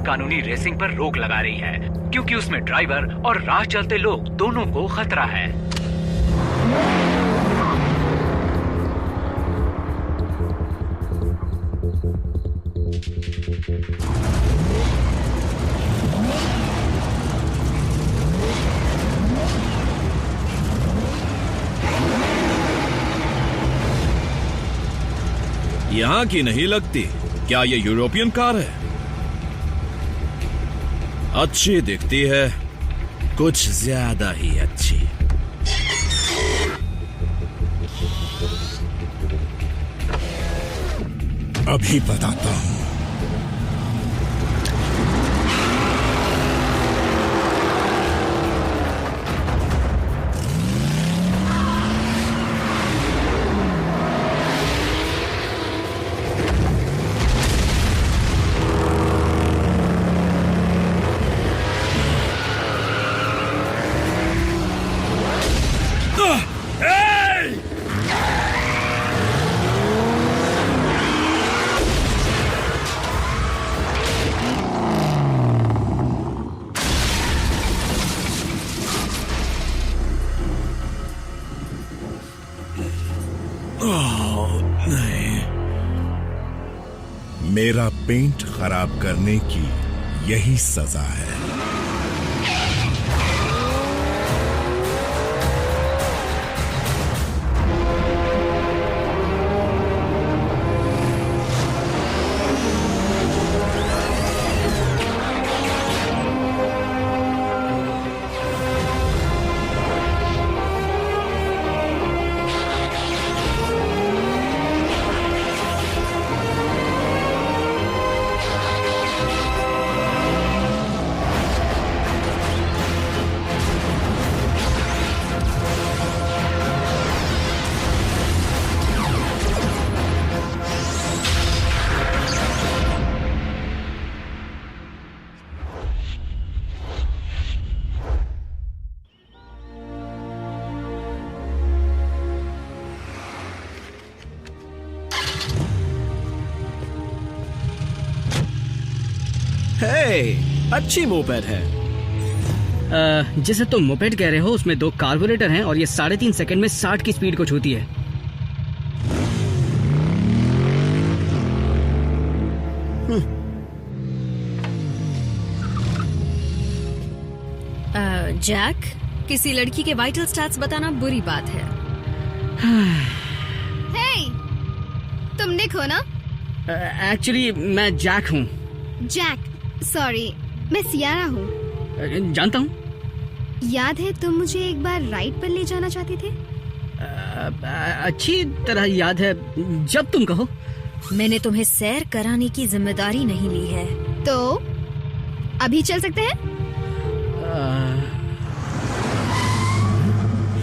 गैर कानूनी रेसिंग पर रोक लगा रही है, क्योंकि उसमें ड्राइवर और राह चलते लोग दोनों को खतरा है। यहाँ की नहीं लगती। क्या ये यूरोपियन कार है? अच्छी दिखती है, कुछ ज्यादा ही अच्छी। अभी बताता हूं। नहीं, मेरा पेंट खराब करने की यही सजा है। अच्छी मोपेड है। जिसे तुम मोपेड कह रहे हो उसमें 2 कार्बोरेटर हैं और ये 3.5 सेकंड में 60 की स्पीड को छूती है। जैक, किसी लड़की के वाइटल स्टैट्स बताना बुरी बात है। हे, तुम निक हो ना? एक्चुअली मैं जैक हूँ। जैक, सॉरी, मैं सियारा हूँ। जानता हूँ। याद है तुम मुझे एक बार राइड पर ले जाना चाहते थे? अच्छी तरह याद है, जब तुम कहो। मैंने तुम्हें सैर कराने की जिम्मेदारी नहीं ली है। तो अभी चल सकते हैं?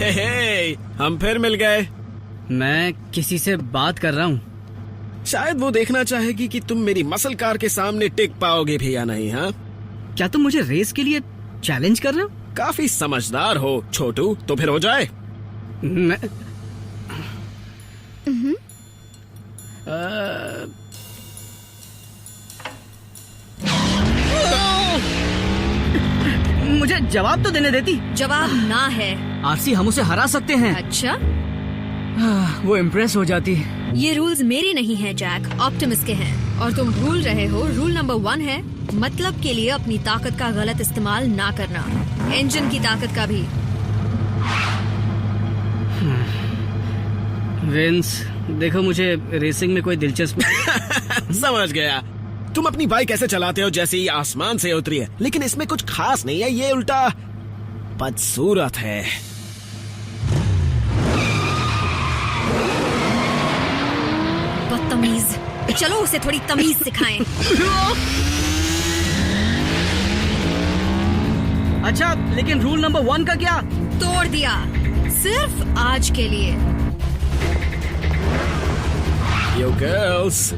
हे, हम फिर मिल गए। मैं किसी से बात कर रहा हूँ। शायद वो देखना चाहेगी कि तुम मेरी मसल कार के सामने टिक पाओगे भी या नहीं। हाँ, क्या तुम मुझे रेस के लिए चैलेंज कर रहे हो? काफी समझदार हो छोटू, तो फिर हो जाए। मैं मुझे जवाब तो देने देती। जवाब ना है। आरसी हम उसे हरा सकते हैं। अच्छा, वो इम्प्रेस हो जाती। ये रूल्स मेरे नहीं हैं जैक, ऑप्टिमस के हैं। और तुम भूल रहे हो, रूल नंबर 1 है मतलब के लिए अपनी ताकत का गलत इस्तेमाल ना करना, इंजन की ताकत का भी। विंस, देखो मुझे रेसिंग में कोई दिलचस्पी समझ गया। तुम अपनी बाइक ऐसे चलाते हो जैसे ये आसमान से उतरी है, लेकिन इसमें कुछ खास नहीं है, ये उल्टा बदसूरत है। बदतमीज, चलो उसे थोड़ी तमीज सिखाएं। अच्छा, लेकिन रूल नंबर 1 का क्या? तोड़ दिया, सिर्फ आज के लिए। यो गर्ल्स,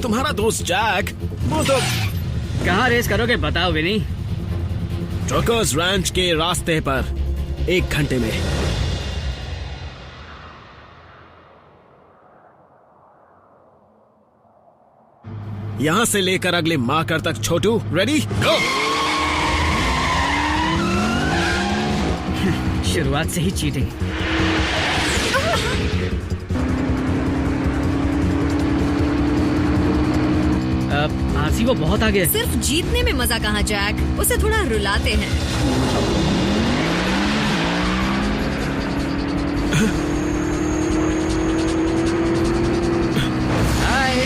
तुम्हारा दोस्त जैक, वो तो कहाँ रेस करोगे बताओ विनी? ट्रकर्स रैंच के रास्ते पर 1 घंटे में। यहाँ से लेकर अगले मार्कर तक। छोटू रेडी गो। शुरुआत से ही चीटिंग। आरसी वो बहुत आगे है। सिर्फ जीतने में मजा कहाँ जैक, उसे थोड़ा रुलाते हैं। हाय।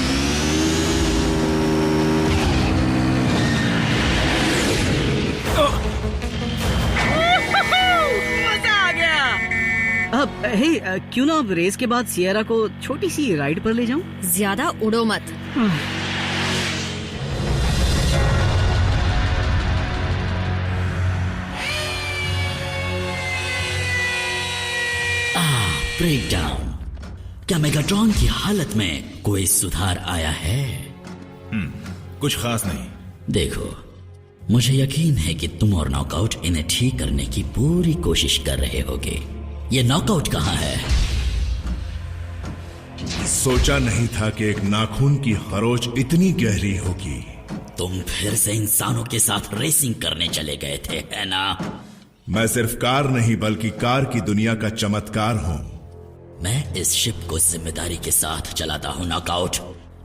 मजा आ गया। अब हे, क्यों ना अब रेस के बाद सियरा को छोटी सी राइड पर ले जाऊं? ज्यादा उड़ो मत। Break down. क्या मेगाट्रॉन की हालत में कोई सुधार आया है? कुछ खास नहीं। देखो, मुझे यकीन है कि तुम और नॉकआउट इन्हें ठीक करने की पूरी कोशिश कर रहे होगे। ये नॉकआउट कहाँ है? सोचा नहीं था कि एक नाखून की खरोच इतनी गहरी होगी। तुम फिर से इंसानों के साथ रेसिंग करने चले गए थे, है ना? मैं सिर्फ कार नहीं बल्कि कार की दुनिया का चमत्कार हूँ। मैं इस शिप को जिम्मेदारी के साथ चलाता हूँ नॉकआउट,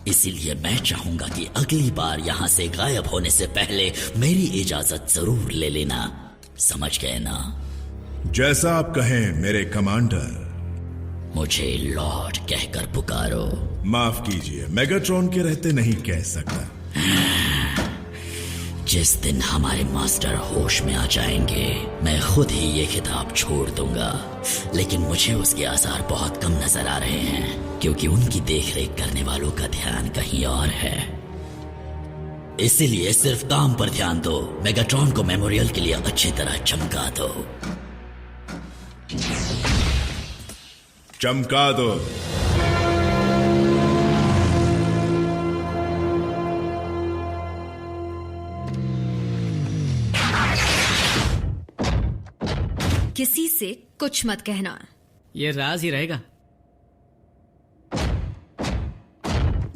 इसीलिए मैं चाहूंगा कि अगली बार यहाँ से गायब होने से पहले मेरी इजाजत जरूर ले लेना। समझ गए ना? जैसा आप कहें मेरे कमांडर। मुझे लॉर्ड कहकर पुकारो। माफ कीजिए, मेगाट्रॉन के रहते नहीं कह सकता। जिस दिन हमारे मास्टर होश में आ जाएंगे, मैं खुद ही ये खिताब छोड़ दूंगा। लेकिन मुझे उसके आसार बहुत कम नजर आ रहे हैं, क्योंकि उनकी देखरेख करने वालों का ध्यान कहीं और है। इसीलिए सिर्फ काम पर ध्यान दो। मेगाट्रॉन को मेमोरियल के लिए अच्छी तरह चमका दो। चमका दो। किसी से कुछ मत कहना। ये राज ही रहेगा।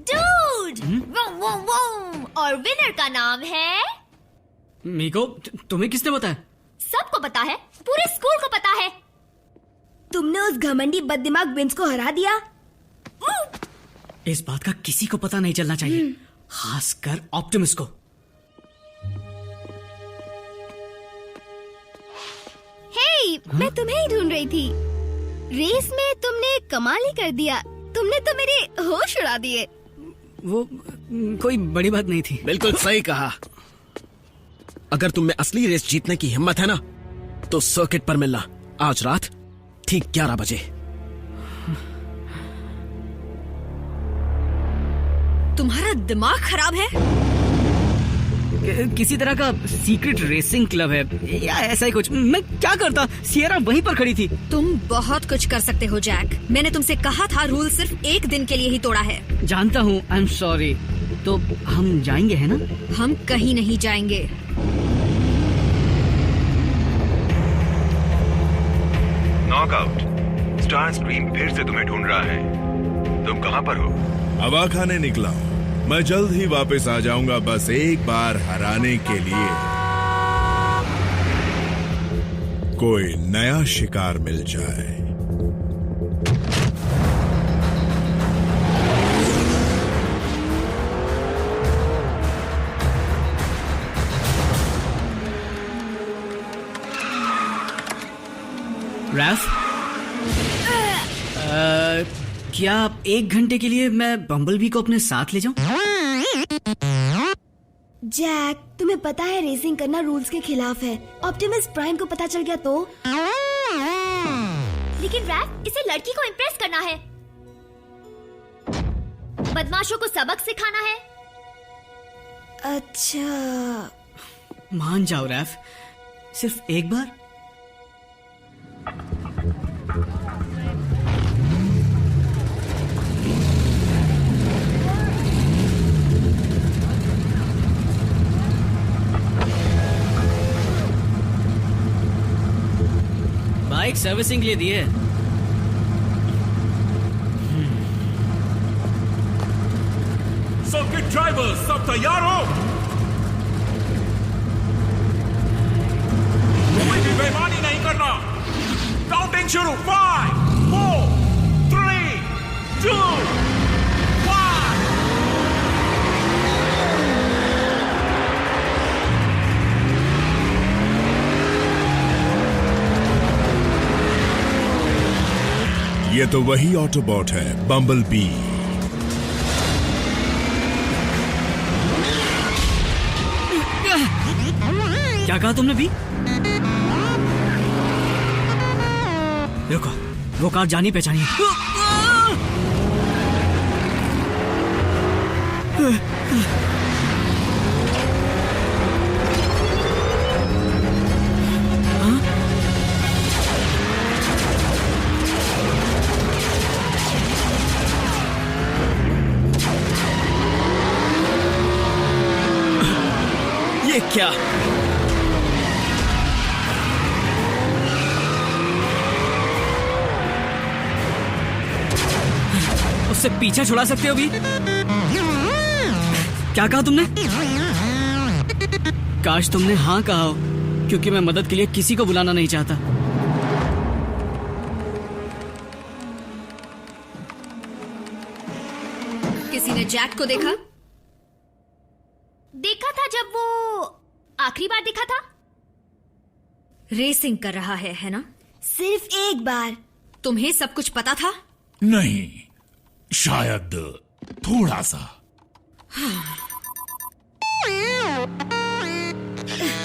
डूड, वोम वोम वोम, और विनर का नाम है मीको। तुम्हें किसने बताया? सबको पता है, पूरे स्कूल को पता है। तुमने उस घमंडी बददिमाग विंस को हरा दिया। इस बात का किसी को पता नहीं चलना चाहिए, खासकर ऑप्टिमस को। मैं तुम्हें ही ढूंढ रही थी। रेस में तुमने कमाल ही कर दिया। तुमने तो मेरे होश उड़ा दिए। वो कोई बड़ी बात नहीं थी। बिल्कुल सही कहा। अगर तुम में असली रेस जीतने की हिम्मत है ना, तो सर्किट पर मिलना आज रात ठीक 11 बजे। तुम्हारा दिमाग खराब है? किसी तरह का सीक्रेट रेसिंग क्लब है या ऐसा ही कुछ। मैं क्या करता, सियरा वहीं पर खड़ी थी। तुम बहुत कुछ कर सकते हो जैक। मैंने तुमसे कहा था रूल सिर्फ एक दिन के लिए ही तोड़ा है। जानता हूँ, आई एम सॉरी। तो हम जाएंगे है ना? हम कहीं नहीं जाएंगे। नॉकआउट, स्टार स्क्रीन फिर से तुम्हें ढूंढ रहा है। तुम कहाँ पर हो? हवा खाने निकला हूँ। मैं जल्द ही वापस आ जाऊंगा, बस एक बार हराने के लिए। कोई नया शिकार मिल जाए। रैफ, क्या 1 घंटे के लिए मैं बम्बलबी को अपने साथ ले जाऊं? जैक, तुम्हें पता है रेसिंग करना रूल्स के खिलाफ है। ऑप्टिमस प्राइम को पता चल गया तो? लेकिन रैफ, इसे लड़की को इम्प्रेस करना है, बदमाशों को सबक सिखाना है। अच्छा, मान जाओ रैफ, सिर्फ एक बार। बाइक सर्विसिंग के लिए दी है। सर्किट ड्राइवर सब तैयार हो? कोई भी बेईमानी नहीं करना। काउंटिंग शुरू। 5 4 3 2 1। ये तो वही ऑटोबॉट है, बम्बल बी। क्या कहा तुमने भी? रुको, वो कार जानी पहचानी है। ये क्या? उससे पीछा छुड़ा सकते हो भी? क्या कहा तुमने? काश तुमने हाँ कहा हो, क्योंकि मैं मदद के लिए किसी को बुलाना नहीं चाहता। किसी ने जैक को देखा? देखा था जब वो आखिरी बार दिखा था। रेसिंग कर रहा है ना? सिर्फ एक बार। तुम्हें सब कुछ पता था? नहीं, शायद थोड़ा सा।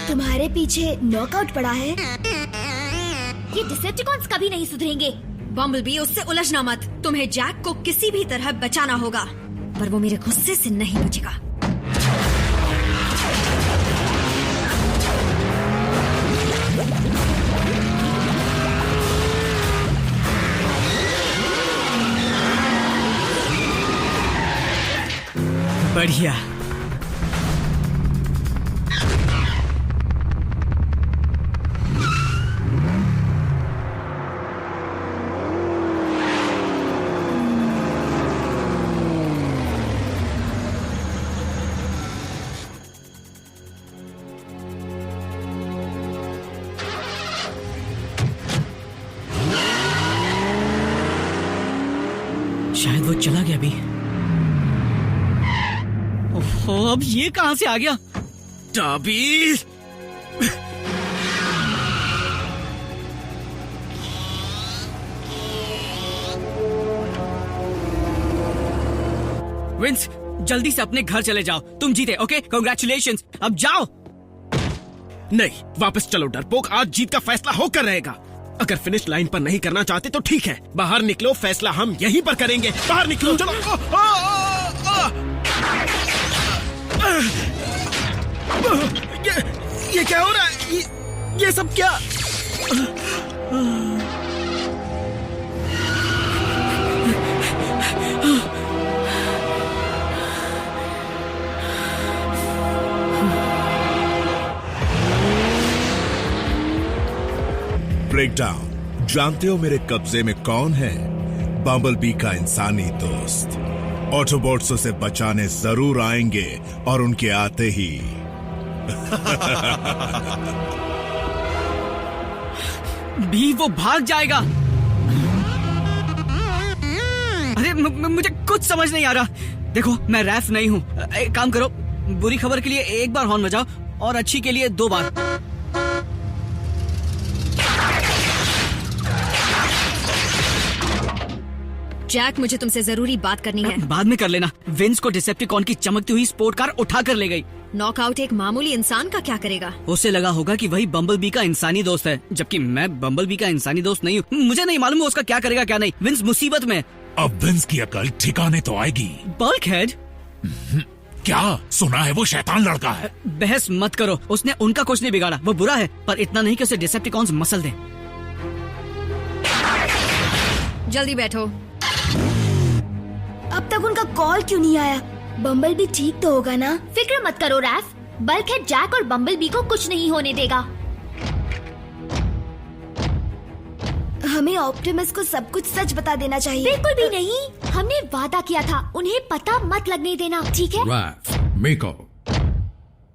तुम्हारे पीछे नॉकआउट पड़ा है। ये डिसेप्टिकॉन्स कभी नहीं सुधरेंगे। बम्बलबी, उससे उलझना मत। तुम्हें जैक को किसी भी तरह बचाना होगा, पर वो मेरे गुस्से से नहीं बचेगा। बढ़िया। शायद वो चला गया भी। ओहो, अब ये कहां से आ गया? टॉबी! विंस, जल्दी से अपने घर चले जाओ। तुम जीते, ओके? कांग्रेचुलेशंस। अब जाओ। नहीं, वापस चलो डरपोक। आज जीत का फैसला होकर रहेगा। अगर फिनिश लाइन पर नहीं करना चाहते तो ठीक है, बाहर निकलो। फैसला हम यहीं पर करेंगे। बाहर निकलो, चलो। ये क्या हो रहा है? ये सब क्या? ब्रेकडाउन। जानते हो मेरे कब्जे में कौन है? बम्बलबी का इंसानी दोस्त। ऑटोबॉट्स उसे बचाने जरूर आएंगे, और उनके आते ही भी वो भाग जाएगा। अरे मुझे कुछ समझ नहीं आ रहा। देखो, मैं रैफ नहीं हूँ। एक काम करो, बुरी खबर के लिए एक बार हॉर्न बजाओ और अच्छी के लिए 2 बार। जैक, मुझे तुमसे जरूरी बात करनी है। बाद में कर लेना। विंस को डिसेप्टिकॉन की चमकती हुई स्पोर्ट कार उठा कर ले गई। नॉकआउट एक मामूली इंसान का क्या करेगा? उसे लगा होगा कि वही बम्बलबी का इंसानी दोस्त है, जबकि मैं बम्बलबी का इंसानी दोस्त नहीं हूँ। मुझे नहीं मालूम उसका क्या करेगा क्या नहीं। विंस मुसीबत में। अब विंस की अकल ठिकाने तो आएगी। बल्कहेड? क्या सुना है? वो शैतान लड़का है। बहस मत करो। उसने उनका कुछ नहीं बिगाड़ा। वो बुरा है, पर इतना नहीं कि उसे डिसेप्टिकॉन्स मसल दें। जल्दी बैठो। अब तक उनका कॉल क्यों नहीं आया? बम्बलबी ठीक तो होगा ना? फिक्र मत करो रैफ, बल्कहेड जैक और बम्बलबी को कुछ नहीं होने देगा। हमें ऑप्टिमस को सब कुछ सच बता देना चाहिए। बिल्कुल भी नहीं, हमने वादा किया था उन्हें पता मत लगने देना, ठीक है? रैफ, मीको,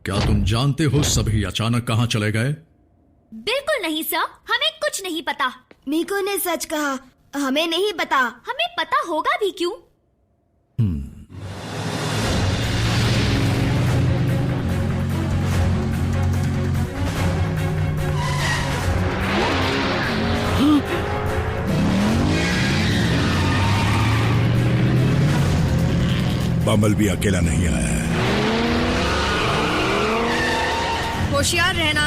क्या तुम जानते हो सभी अचानक कहाँ चले गए? बिल्कुल नहीं सर, हमें कुछ नहीं पता। मीको ने सच कहा, हमें नहीं पता। हमें पता होगा भी क्यों? बम्बल भी अकेला नहीं आया है। होशियार रहना,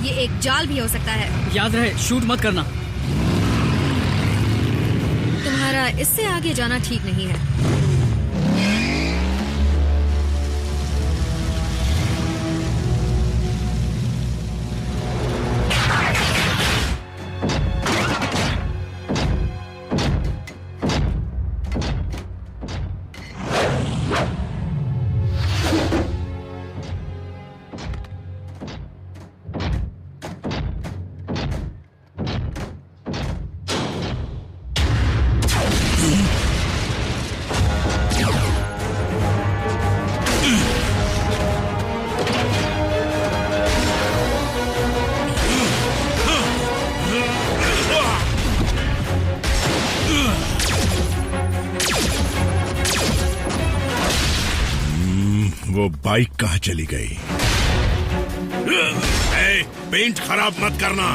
ये एक जाल भी हो सकता है। याद रहे, शूट मत करना। तुम्हारा इससे आगे जाना ठीक नहीं है। वो बाइक कहाँ चली गई? पेंट खराब मत करना।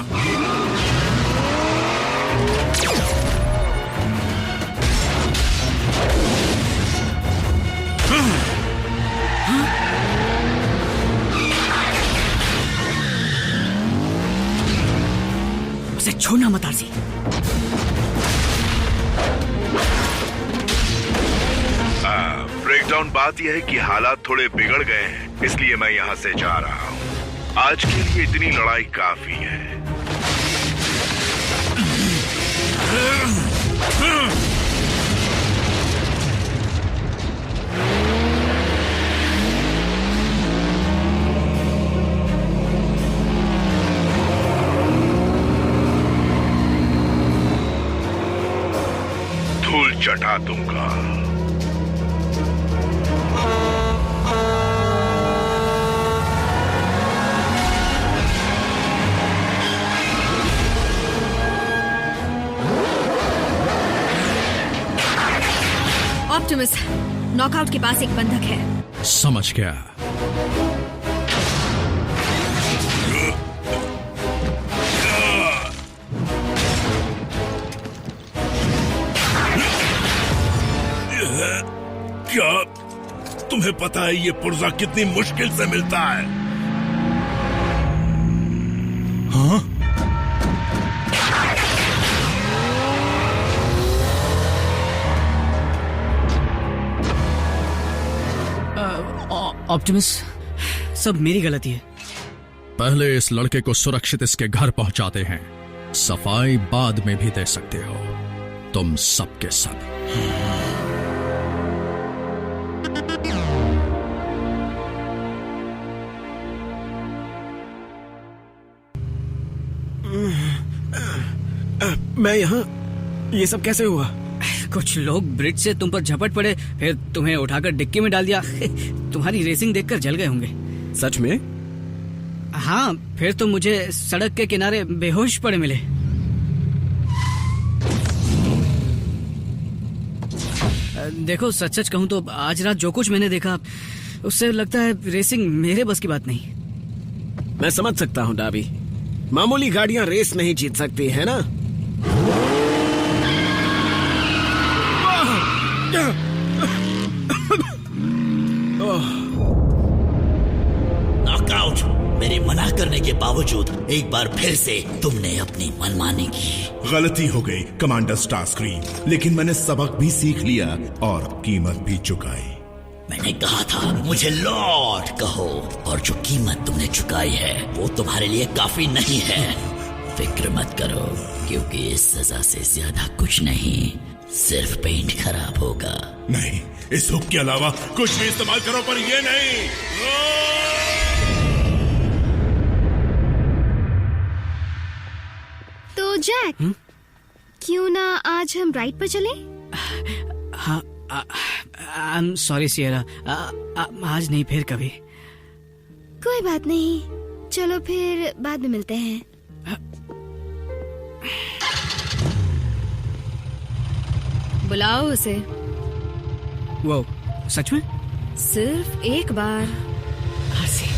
उसे छोड़ना मत आरसी। ब्रेकडाउन बात यह है कि हालात थोड़े बिगड़ गए हैं, इसलिए मैं यहाँ से जा रहा हूँ। आज के लिए इतनी लड़ाई काफी है। धूल चटा दूंगा। ऑप्टिमस, नॉकआउट के पास एक बंधक है। समझ गया। क्या तुम्हें पता है ये पुर्जा कितनी मुश्किल से मिलता है? हाँ? ऑप्टिमस, सब मेरी गलती है। पहले इस लड़के को सुरक्षित इसके घर पहुंचाते हैं, सफाई बाद में भी दे सकते हो, तुम सबके सब। मैं यहाँ, ये सब कैसे हुआ? कुछ लोग ब्रिज से तुम पर झपट पड़े, फिर तुम्हें उठाकर डिक्की में डाल दिया। तुम्हारी रेसिंग देखकर जल गए होंगे। सच में? हाँ, फिर तो मुझे सड़क के किनारे बेहोश पड़े मिले। देखो, सच सच कहूँ तो आज रात जो कुछ मैंने देखा, उससे लगता है रेसिंग मेरे बस की बात नहीं। मैं समझ सकता हूँ डाबी, मामूली गाड़ियां रेस नहीं जीत सकती है ना। नॉकआउट। मेरे मना करने के बावजूद एक बार फिर से तुमने अपनी मनमानी की। गलती हो गई कमांडर स्टारस्क्रीम, लेकिन मैंने सबक भी सीख लिया और कीमत भी चुकाई। मैंने कहा था मुझे लॉर्ड कहो, और जो कीमत तुमने चुकाई है वो तुम्हारे लिए काफी नहीं है। फिक्र मत करो, क्योंकि इस सजा से ज्यादा कुछ नहीं, सिर्फ पेंट खराब होगा। नहीं, इस हुक के अलावा कुछ भी इस्तेमाल करो, पर ये नहीं। तो जैक, क्यों ना आज हम राइड पर चलें? हाँ, आई एम सॉरी सियरा, आज नहीं, फिर कभी। कोई बात नहीं, चलो फिर बाद में मिलते हैं। बुलाओ उसे। वो सच में? सिर्फ एक बार। आरसी।